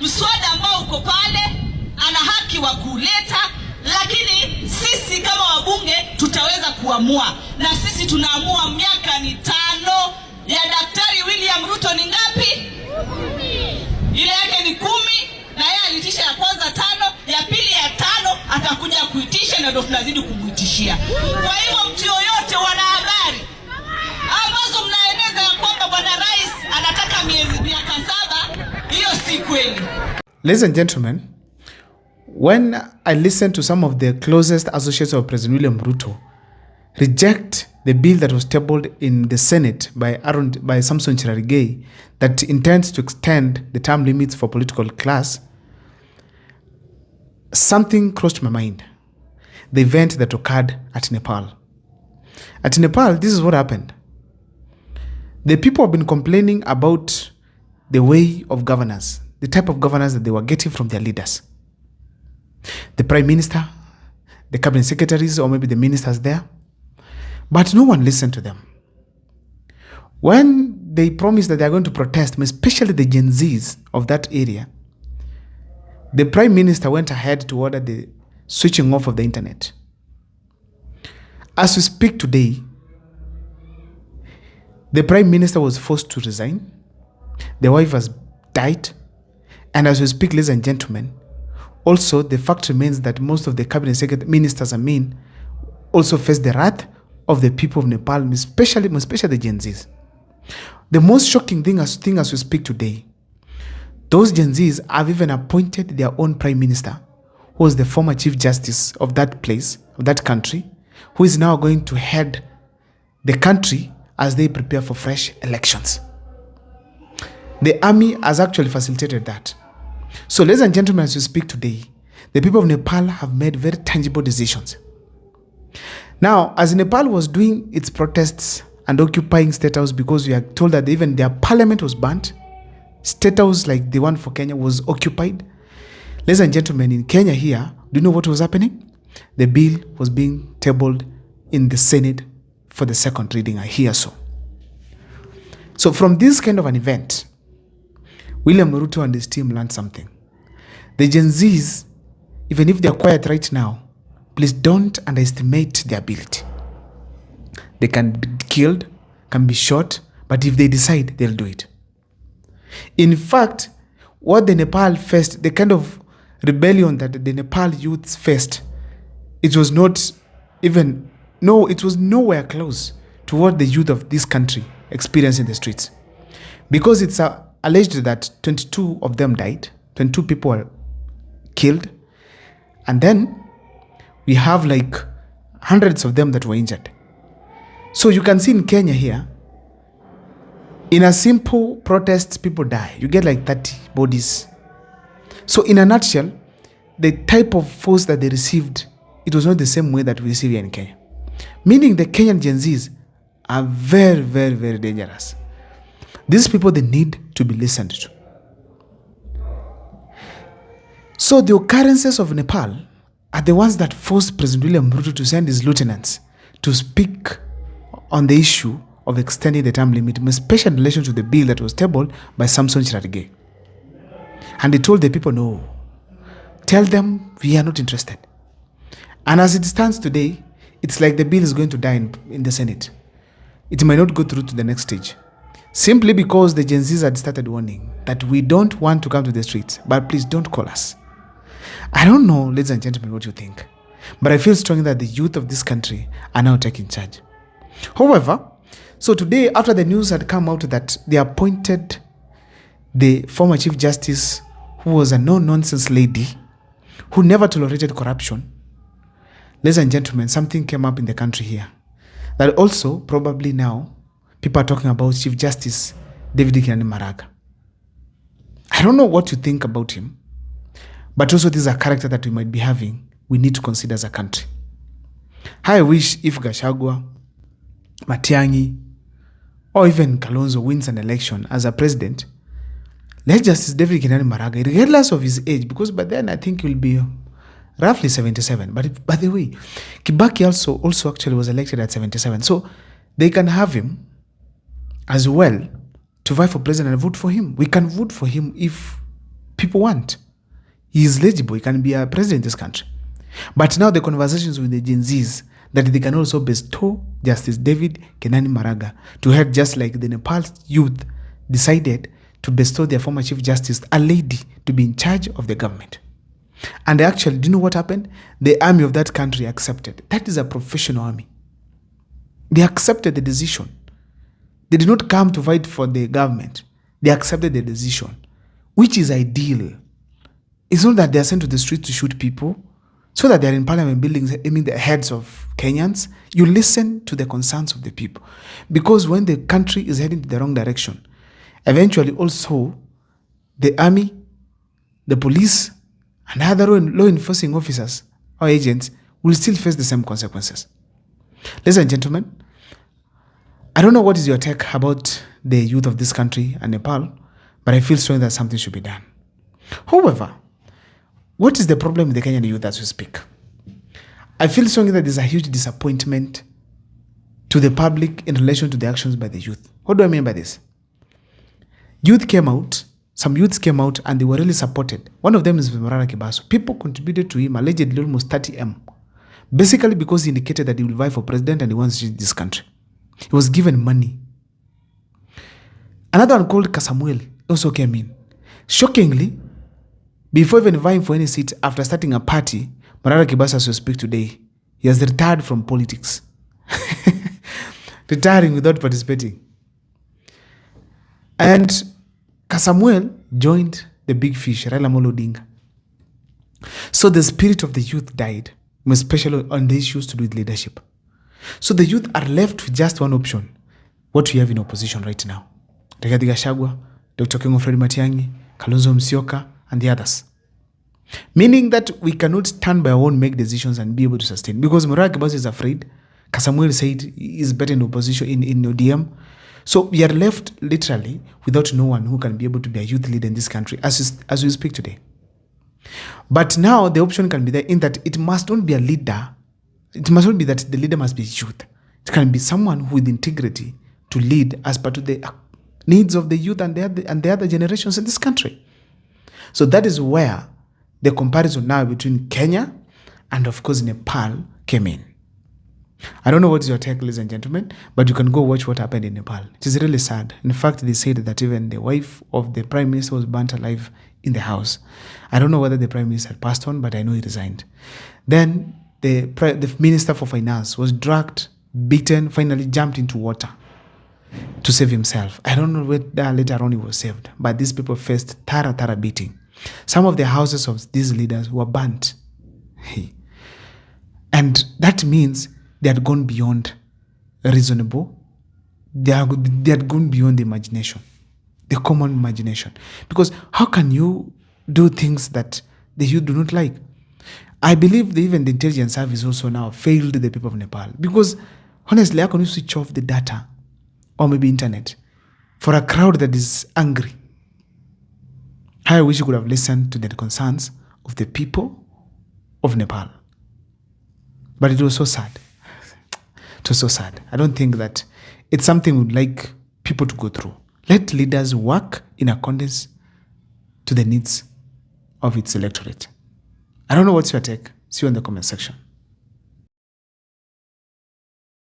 mswada ambao uko pale, ana haki wa kuleta, lakini sisi kama wabunge tutaweza kuamua, na sisi tunaamua. Miaka ni 5 ya Daktari William Ruto ni ngapi? 10. Ile yake ni 10, na yeye alitisha ya kwanza 5, ya pili ya 5 atakuja kuitisha, na ndio tunazidi kumuitishia. Kwa hivyo mtu yoyote, wana habari ambazo mnaeneza ya kwamba bwana rais anataka miaka 7, hiyo si kweli. Ladies and gentlemen, when I listen to some of the closest associates of President William Ruto reject the bill that was tabled in the Senate by Samson Cherargei that intends to extend the term limits for political class, something crossed my mind. The event that occurred at Nepal. At Nepal, this is what happened. The people have been complaining about the way of governance, the type of governance that they were getting from their leaders. The prime minister, the cabinet secretaries, or maybe the ministers there. But no one listened to them. When they promised that they are going to protest, especially the Gen Zs of that area, the prime minister went ahead to order the switching off of the internet. As we speak today, the prime minister was forced to resign. The wife has died. And as we speak, ladies and gentlemen, also the fact remains that most of the cabinet ministers, also face the wrath of the people of Nepal, especially the Gen Zs. The most shocking thing as we speak today, those Gen Zs have even appointed their own prime minister, who was the former chief justice of that place, of that country, who is now going to head the country as they prepare for fresh elections. The army has actually facilitated that. So, ladies and gentlemen, as we speak today, the people of Nepal have made very tangible decisions. Now, as Nepal was doing its protests and occupying State House, because we are told that even their parliament was burnt, State House like the one for Kenya was occupied. Ladies and gentlemen, in Kenya here, do you know what was happening? The bill was being tabled in the Senate for the second reading, I hear so. So from this kind of an event, William Ruto and his team learned something. The Gen Zs, even if they are quiet right now, please don't underestimate their ability. They can be killed, can be shot, but if they decide, they'll do it. In fact, what the Nepal faced, the kind of rebellion that the Nepal youths faced, it was nowhere close to what the youth of this country experienced in the streets. Because it's alleged that 22 of them died, 22 people were killed, and then we have like hundreds of them that were injured. So you can see in Kenya here, in a simple protest, people die. You get like 30 bodies. So in a nutshell, the type of force that they received, it was not the same way that we receive here in Kenya. Meaning the Kenyan Gen Zs are very, very, very dangerous. These people, they need to be listened to. So the occurrences of Nepal are the ones that forced President William Ruto to send his lieutenants to speak on the issue of extending the term limit, especially in relation to the bill that was tabled by Samson Cherargei. And he told the people, no, tell them we are not interested. And as it stands today, it's like the bill is going to die in the Senate. It might not go through to the next stage. Simply because the Gen Zs had started warning that we don't want to come to the streets, but please don't call us. I don't know, ladies and gentlemen, what you think, but I feel strongly that the youth of this country are now taking charge. However, so today, after the news had come out that they appointed the former Chief Justice, who was a no-nonsense lady, who never tolerated corruption, ladies and gentlemen, something came up in the country here. That also, probably now, people are talking about Chief Justice David Kenyan Maraga. I don't know what you think about him, but also this is a character that we might be having, we need to consider as a country. I wish if Gachagua, Matiang'i, or even Kalonzo wins an election as a president, let Justice David Kenyan Maraga, regardless of his age, because by then I think he will be roughly 77. But by the way, Kibaki also actually was elected at 77. So they can have him as well to vie for president and vote for him. We can vote for him if people want. He is legible. He can be a president in this country. But now the conversations with the Gen Zs that they can also bestow Justice David Kenani Maraga to head, just like the Nepal youth decided to bestow their former Chief Justice, a lady, to be in charge of the government. And actually, do you know what happened? The army of that country accepted. That is a professional army. They accepted the decision. They did not come to fight for the government. They accepted the decision, which is ideal. It's not that they are sent to the street to shoot people, so that they are in parliament buildings aiming the heads of Kenyans. You listen to the concerns of the people. Because when the country is heading to the wrong direction, eventually also the army, the police, and other law enforcing officers or agents will still face the same consequences. Ladies and gentlemen, I don't know what is your take about the youth of this country and Nepal, but I feel strongly that something should be done. However, what is the problem with the Kenyan youth as we speak? I feel strongly that there's a huge disappointment to the public in relation to the actions by the youth. What do I mean by this? Some youths came out and they were really supported. One of them is Morara Kibaso. People contributed to him allegedly almost 30 M. Basically because he indicated that he will vie for president and he wants to change this country. He was given money. Another one called Kasamuel also came in. Shockingly, before even vying for any seat, after starting a party, Morara Kibaso, as we speak today, he has retired from politics. Retiring without participating. And Kasamuel joined the big fish, Raila Amolo Odinga. So the spirit of the youth died, especially on the issues to do with leadership. So the youth are left with just one option, what we have in opposition right now. Rigathi Gachagua, Dr. Kengo Fred Matiang'i, Kalonzo Musyoka, and the others. Meaning that we cannot stand by our own, make decisions and be able to sustain. Because Morara Kibaso is afraid. Kasamuel said he is better in opposition in ODM. So we are left literally without no one who can be able to be a youth leader in this country as we speak today. But now the option can be there in that it must not be a leader. It must not be that the leader must be youth. It can be someone who with integrity to lead as part of the needs of the youth and the other generations in this country. So that is where the comparison now between Kenya and of course Nepal came in. I don't know what is your take, ladies and gentlemen, but you can go watch what happened in Nepal. It is really sad. In fact, they said that even the wife of the prime minister was burnt alive in the house. I don't know whether the prime minister had passed on, but I know he resigned. Then the minister for finance was dragged, beaten, finally jumped into water to save himself. I don't know whether later on he was saved, but these people faced thorough beating. Some of the houses of these leaders were burnt. And that means they had gone beyond reasonable. They had gone beyond the imagination, the common imagination. Because how can you do things that the youth do not like? I believe that even the intelligence service also now failed the people of Nepal. Because honestly, how can you switch off the data or maybe internet for a crowd that is angry? I wish you could have listened to the concerns of the people of Nepal. But it was so sad. It was so sad. I don't think that it's something we'd like people to go through. Let leaders work in accordance to the needs of its electorate. I don't know what's your take. See you in the comment section.